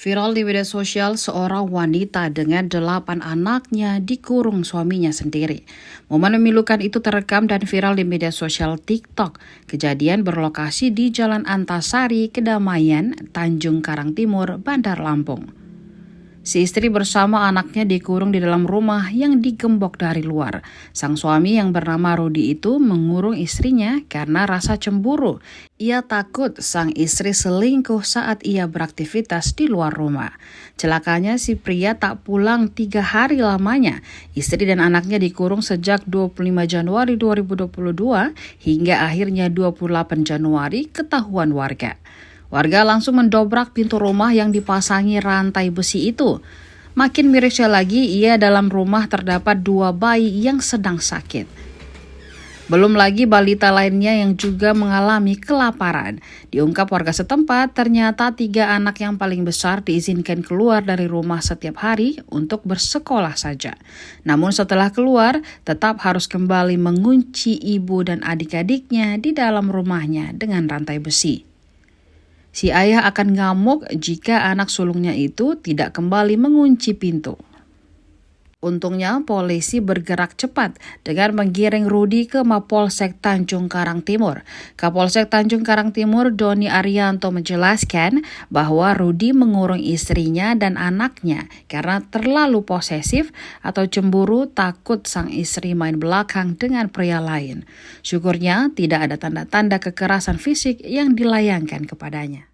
Viral di media sosial, seorang wanita dengan 8 anaknya dikurung suaminya sendiri. Momen memilukan itu terekam dan viral di media sosial TikTok. Kejadian berlokasi di Jalan Antasari, Kedamaian, Tanjung Karang Timur, Bandar Lampung. Si istri bersama anaknya dikurung di dalam rumah yang digembok dari luar. Sang suami yang bernama Rudi itu mengurung istrinya karena rasa cemburu. Ia takut sang istri selingkuh saat ia beraktivitas di luar rumah. Celakanya si pria tak pulang 3 hari lamanya. Istri dan anaknya dikurung sejak 25 Januari 2022 hingga akhirnya 28 Januari ketahuan warga. Warga langsung mendobrak pintu rumah yang dipasangi rantai besi itu. Makin mirisnya lagi, dalam rumah terdapat 2 bayi yang sedang sakit. Belum lagi balita lainnya yang juga mengalami kelaparan. Diungkap warga setempat, ternyata 3 anak yang paling besar diizinkan keluar dari rumah setiap hari untuk bersekolah saja. Namun setelah keluar, tetap harus kembali mengunci ibu dan adik-adiknya di dalam rumahnya dengan rantai besi. Si ayah akan ngamuk jika anak sulungnya itu tidak kembali mengunci pintu. Untungnya polisi bergerak cepat dengan menggiring Rudi ke Mapolsek Tanjung Karang Timur. Kapolsek Tanjung Karang Timur Doni Arianto menjelaskan bahwa Rudi mengurung istrinya dan anaknya karena terlalu posesif atau cemburu takut sang istri main belakang dengan pria lain. Syukurnya tidak ada tanda-tanda kekerasan fisik yang dilayangkan kepadanya.